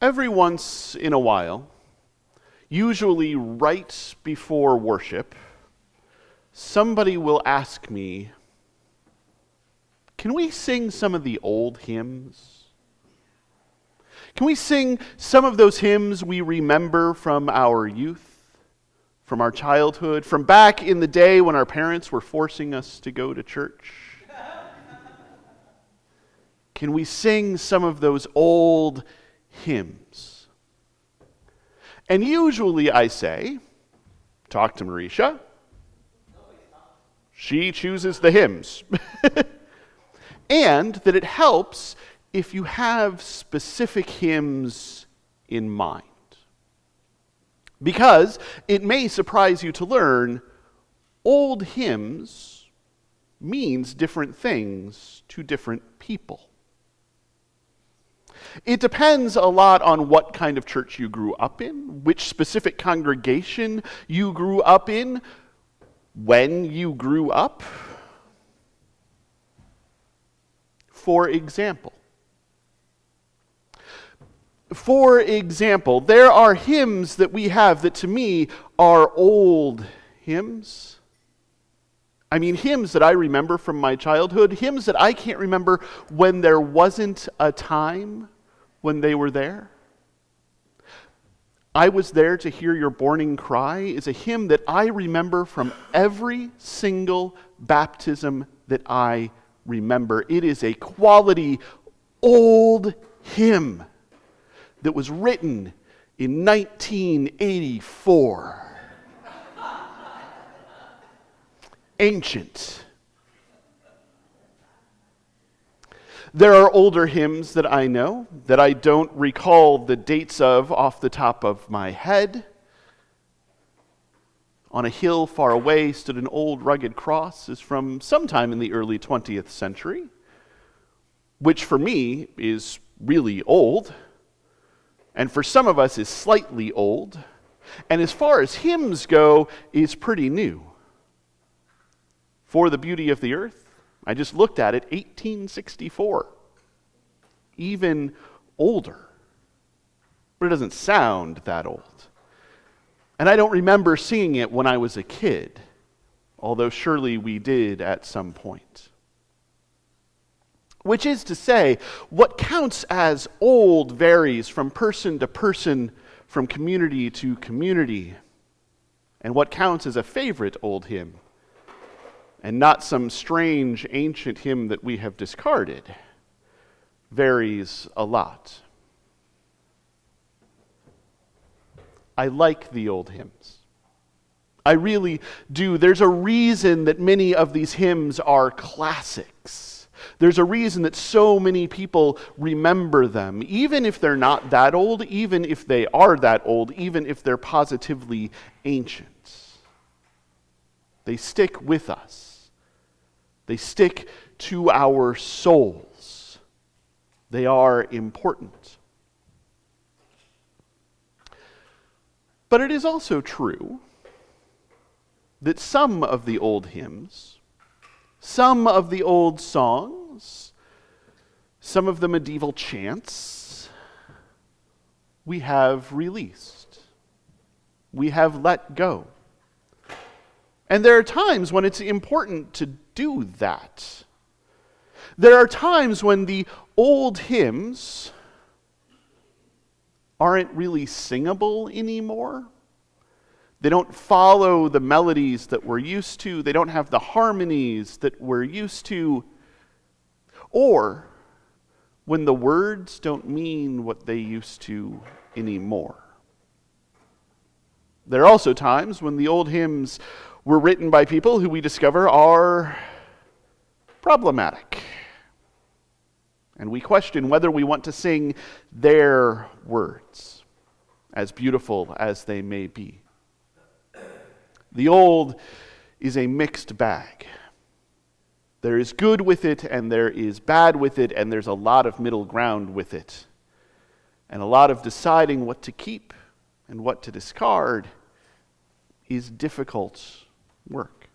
Every once in a while, usually right before worship, somebody will ask me, can we sing some of the old hymns? Can we sing some of those hymns we remember from our youth, from our childhood, from back in the day when our parents were forcing us to go to church? Can we sing some of those old hymns? And usually I say, talk to Marisha. She chooses the hymns. And that it helps if you have specific hymns in mind. Because it may surprise you to learn old hymns means different things to different people. It depends a lot on what kind of church you grew up in, which specific congregation you grew up in, when you grew up. For example, there are hymns that we have that to me are old hymns. I mean, hymns that I remember from my childhood, hymns that I can't remember when there wasn't a time when they were there. I Was There to Hear Your Morning Cry is a hymn that I remember from every single baptism that I remember. It is a quality old hymn that was written in 1984. Ancient. There are older hymns that I know that I don't recall the dates of off the top of my head. On a hill far away stood an old rugged cross is from sometime in the early 20th century, which for me is really old, and for some of us is slightly old, and as far as hymns go, is pretty new. For the Beauty of the Earth, I just looked at it, 1864. Even older. But it doesn't sound that old. And I don't remember singing it when I was a kid, although surely we did at some point. Which is to say, what counts as old varies from person to person, from community to community. And what counts as a favorite old hymn, and not some strange ancient hymn that we have discarded, varies a lot. I like the old hymns. I really do. There's a reason that many of these hymns are classics. There's a reason that so many people remember them, even if they're not that old, even if they are that old, even if they're positively ancient. They stick with us. They stick to our souls. They are important. But it is also true that some of the old hymns, some of the old songs, some of the medieval chants, we have released. We have let go. And there are times when it's important to do that. There are times when the old hymns aren't really singable anymore. They don't follow the melodies that we're used to. They don't have the harmonies that we're used to. Or when the words don't mean what they used to anymore. There are also times when the old hymns were written by people who we discover are problematic. And we question whether we want to sing their words, as beautiful as they may be. The old is a mixed bag. There is good with it, and there is bad with it, and there's a lot of middle ground with it. And a lot of deciding what to keep and what to discard is difficult work.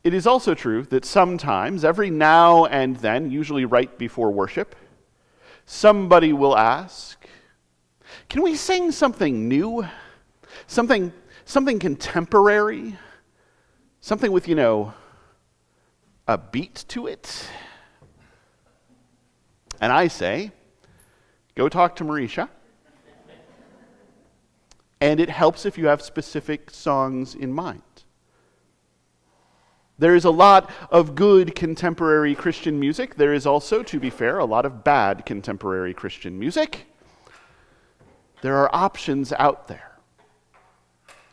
It is also true that sometimes, every now and then, usually right before worship, somebody will ask, can we sing something new? Something contemporary? Something with, a beat to it? And I say, go talk to Marisha. And it helps if you have specific songs in mind. There is a lot of good contemporary Christian music. There is also, to be fair, a lot of bad contemporary Christian music. There are options out there.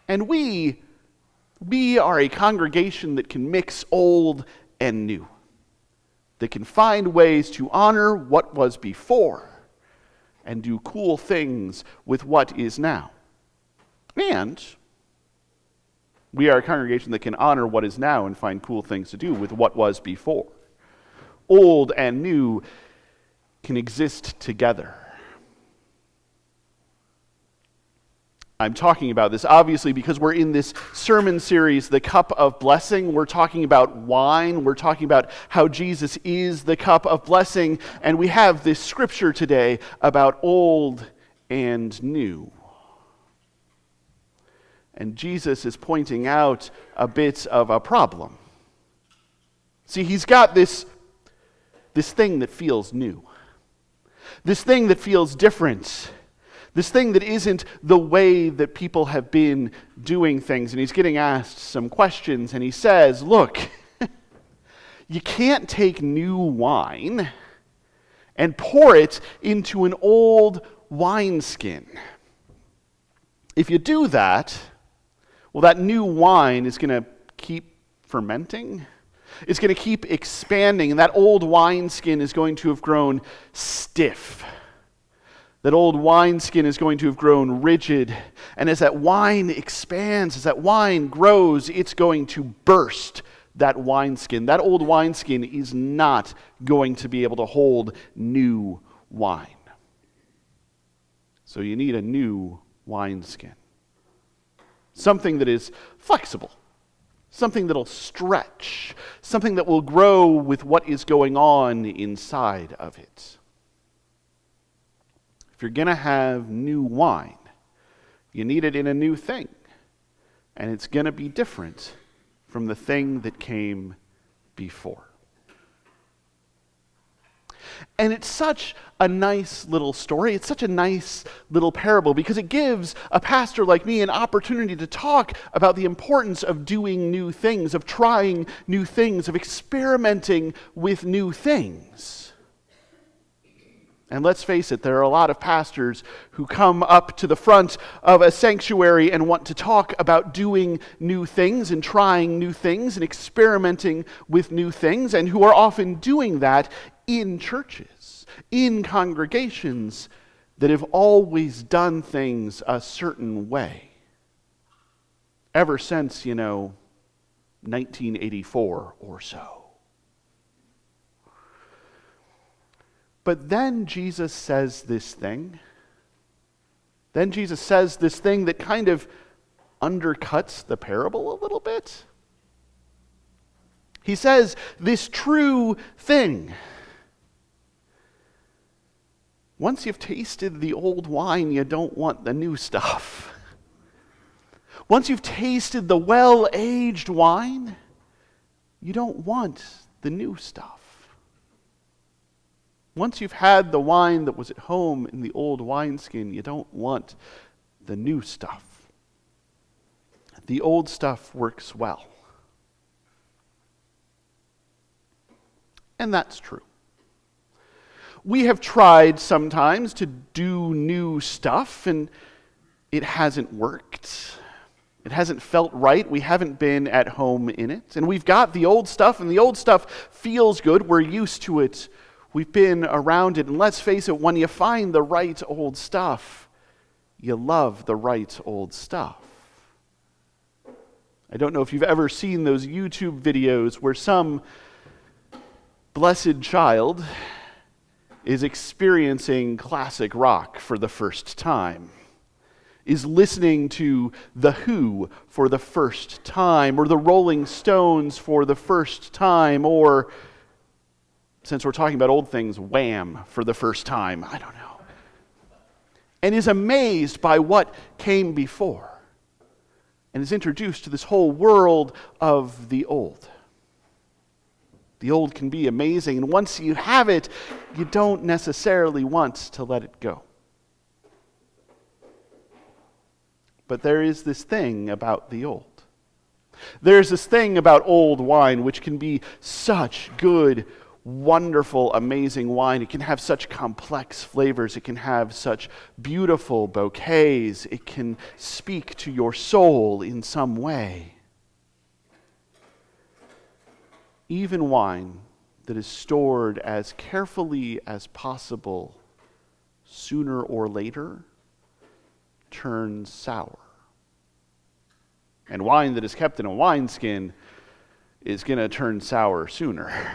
And we are a congregation that can mix old and new, that can find ways to honor what was before and do cool things with what is now. And we are a congregation that can honor what is now and find cool things to do with what was before. Old and new can exist together. I'm talking about this obviously because we're in this sermon series, The Cup of Blessing. We're talking about wine. We're talking about how Jesus is the cup of blessing. And we have this scripture today about old and new. And Jesus is pointing out a bit of a problem. See, he's got this thing that feels new. This thing that feels different. This thing that isn't the way that people have been doing things. And he's getting asked some questions, and he says, look, you can't take new wine and pour it into an old wineskin. If you do that, well, that new wine is going to keep fermenting. It's going to keep expanding, and that old wineskin is going to have grown stiff. That old wineskin is going to have grown rigid. And as that wine expands, as that wine grows, it's going to burst that wineskin. That old wineskin is not going to be able to hold new wine. So you need a new wineskin. Something that is flexible. Something that'll stretch. Something that will grow with what is going on inside of it. If you're going to have new wine, you need it in a new thing. And it's going to be different from the thing that came before. And it's such a nice little story. It's such a nice little parable because it gives a pastor like me an opportunity to talk about the importance of doing new things, of trying new things, of experimenting with new things. And let's face it, there are a lot of pastors who come up to the front of a sanctuary and want to talk about doing new things and trying new things and experimenting with new things, and who are often doing that in churches, in congregations that have always done things a certain way. Ever since, 1984 or so. But then Jesus says this thing. Then Jesus says this thing that kind of undercuts the parable a little bit. He says this true thing. Once you've tasted the old wine, you don't want the new stuff. Once you've tasted the well-aged wine, you don't want the new stuff. Once you've had the wine that was at home in the old wineskin, you don't want the new stuff. The old stuff works well. And that's true. We have tried sometimes to do new stuff, and it hasn't worked. It hasn't felt right. We haven't been at home in it. And we've got the old stuff, and the old stuff feels good. We're used to it. We've been around it. And let's face it, when you find the right old stuff, you love the right old stuff. I don't know if you've ever seen those YouTube videos where some blessed child is experiencing classic rock for the first time, is listening to The Who for the first time, or the Rolling Stones for the first time, or since we're talking about old things, Wham! For the first time. I don't know. And is amazed by what came before. And is introduced to this whole world of the old. The old can be amazing, and once you have it, you don't necessarily want to let it go. But there is this thing about the old. There's this thing about old wine which can be such good, wonderful, amazing wine. It can have such complex flavors. It can have such beautiful bouquets. It can speak to your soul in some way. Even wine that is stored as carefully as possible, sooner or later, turns sour. And wine that is kept in a wineskin is going to turn sour sooner.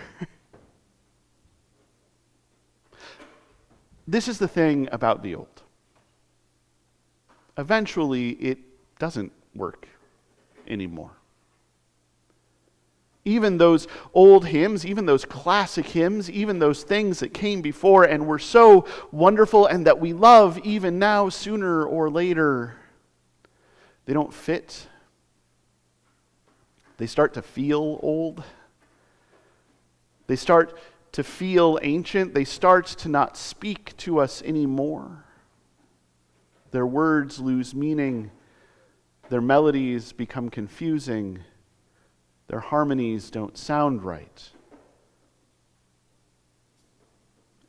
This is the thing about the old. Eventually, it doesn't work anymore. Even those old hymns, even those classic hymns, even those things that came before and were so wonderful and that we love even now, sooner or later, they don't fit. They start to feel old. They start to feel ancient. They start to not speak to us anymore. Their words lose meaning. Their melodies become confusing. Their harmonies don't sound right.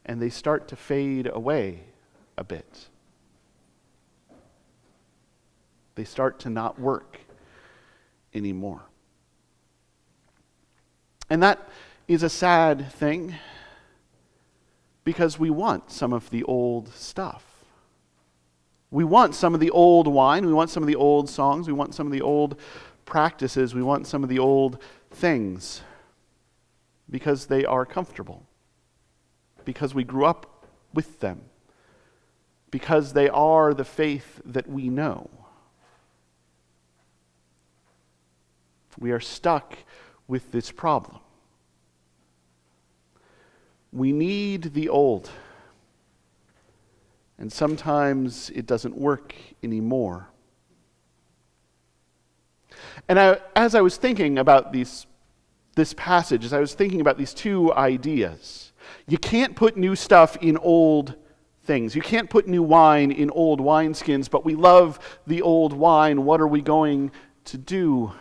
And they start to fade away a bit. They start to not work anymore. And that is a sad thing because we want some of the old stuff. We want some of the old wine. We want some of the old songs. We want some of the old practices. We want some of the old things because they are comfortable, because we grew up with them, because they are the faith that we know. We are stuck with this problem. We need the old, and sometimes it doesn't work anymore. And as I was thinking about this passage, as I was thinking about these two ideas, you can't put new stuff in old things. You can't put new wine in old wineskins, but we love the old wine. What are we going to do?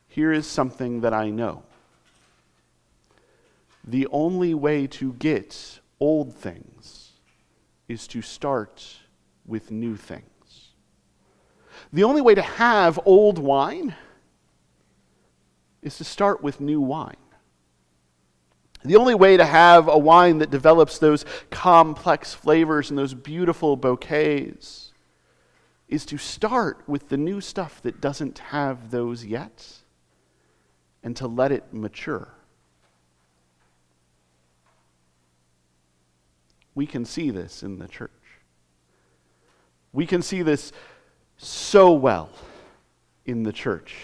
Here is something that I know. The only way to get old things is to start with new things. The only way to have old wine is to start with new wine. The only way to have a wine that develops those complex flavors and those beautiful bouquets is to start with the new stuff that doesn't have those yet and to let it mature. We can see this in the church. We can see this so well in the church.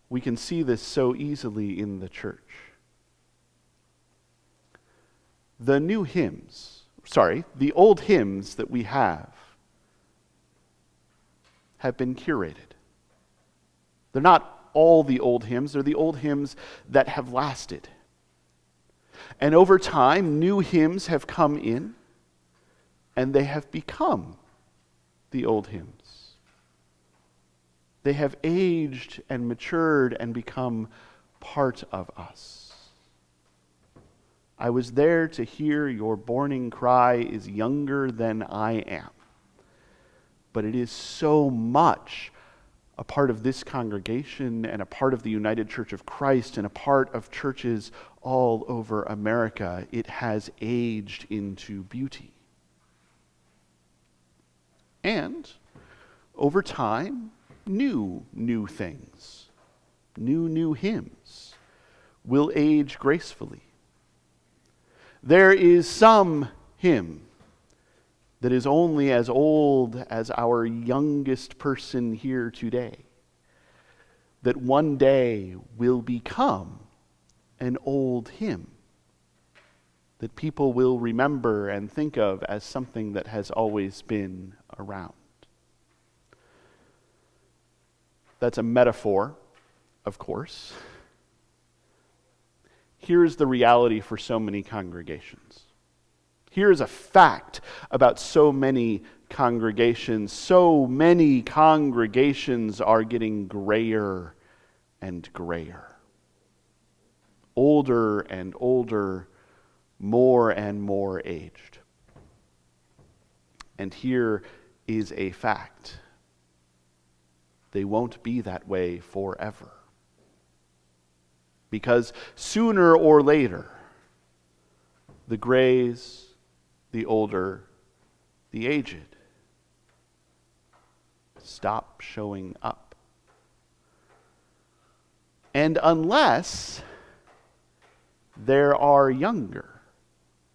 We can see this so easily in the church. The old hymns that we have been curated. They're not all the old hymns, they're the old hymns that have lasted. And over time, new hymns have come in, and they have become the old hymns. They have aged and matured and become part of us. I was there to hear your borning cry is younger than I am. But it is so much a part of this congregation and a part of the United Church of Christ and a part of churches all over America. It has aged into beauty. And over time, new things, new hymns will age gracefully. There is some hymn that is only as old as our youngest person here today. that one day will become an old hymn that people will remember and think of as something that has always been around. That's a metaphor, of course. Here's the reality for so many congregations. Here's a fact about so many congregations. So many congregations are getting grayer and grayer. Older and older, more and more aged. And here is a fact. They won't be that way forever. Because sooner or later, the grays, the older, the aged stop showing up. And unless there are younger,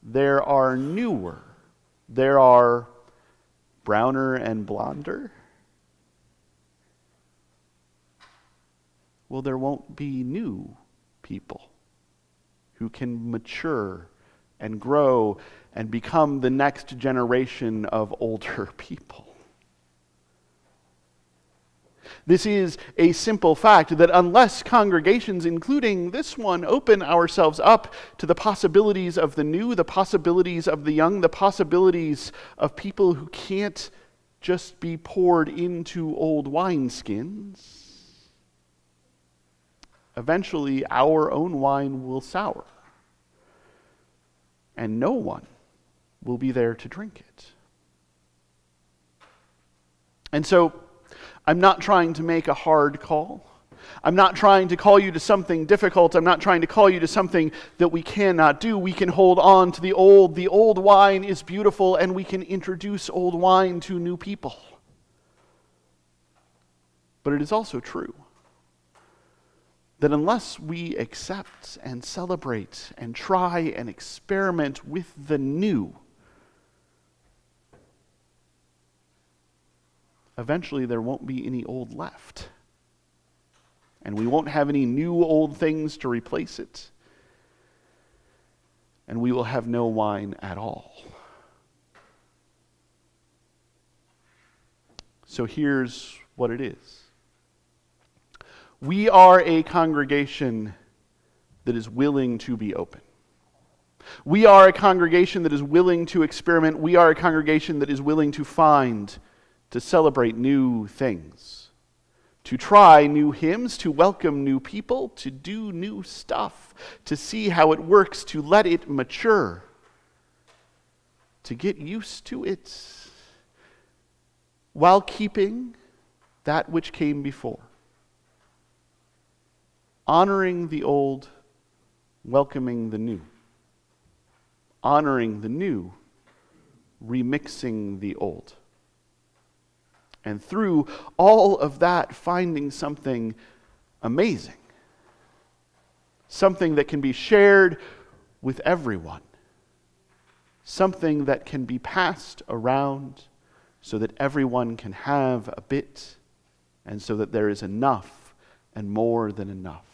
there are newer, there are browner and blonder, well, there won't be new people who can mature and grow and become the next generation of older people. This is a simple fact that unless congregations, including this one, open ourselves up to the possibilities of the new, the possibilities of the young, the possibilities of people who can't just be poured into old wineskins, eventually our own wine will sour, and no one will be there to drink it. And so, I'm not trying to make a hard call. I'm not trying to call you to something difficult. I'm not trying to call you to something that we cannot do. We can hold on to the old. The old wine is beautiful, and we can introduce old wine to new people. But it is also true that unless we accept and celebrate and try and experiment with the new, eventually there won't be any old left. And we won't have any new old things to replace it. And we will have no wine at all. So here's what it is. We are a congregation that is willing to be open. We are a congregation that is willing to experiment. We are a congregation that is willing to find, to celebrate new things, to try new hymns, to welcome new people, to do new stuff, to see how it works, to let it mature, to get used to it, while keeping that which came before. Honoring the old, welcoming the new. Honoring the new, remixing the old. And through all of that, finding something amazing. Something that can be shared with everyone. Something that can be passed around so that everyone can have a bit, and so that there is enough and more than enough.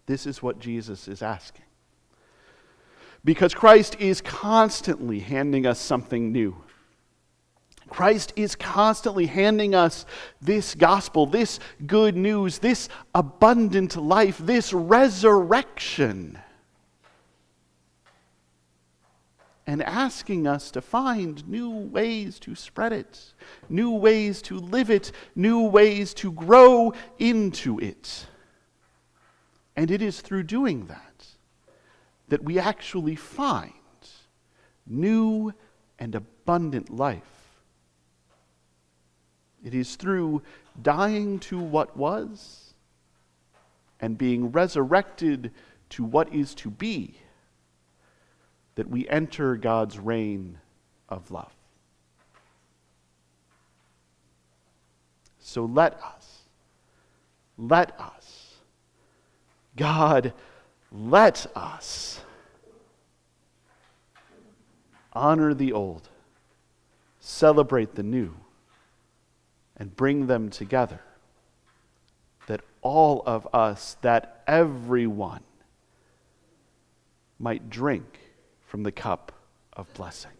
This is what Jesus is asking. Because Christ is constantly handing us something new. Christ is constantly handing us this gospel, this good news, this abundant life, this resurrection. And asking us to find new ways to spread it, new ways to live it, new ways to grow into it. And it is through doing that we actually find new and abundant life. It is through dying to what was and being resurrected to what is to be that we enter God's reign of love. So let us, God, let us honor the old, celebrate the new, and bring them together, that all of us, that everyone might drink from the cup of blessing.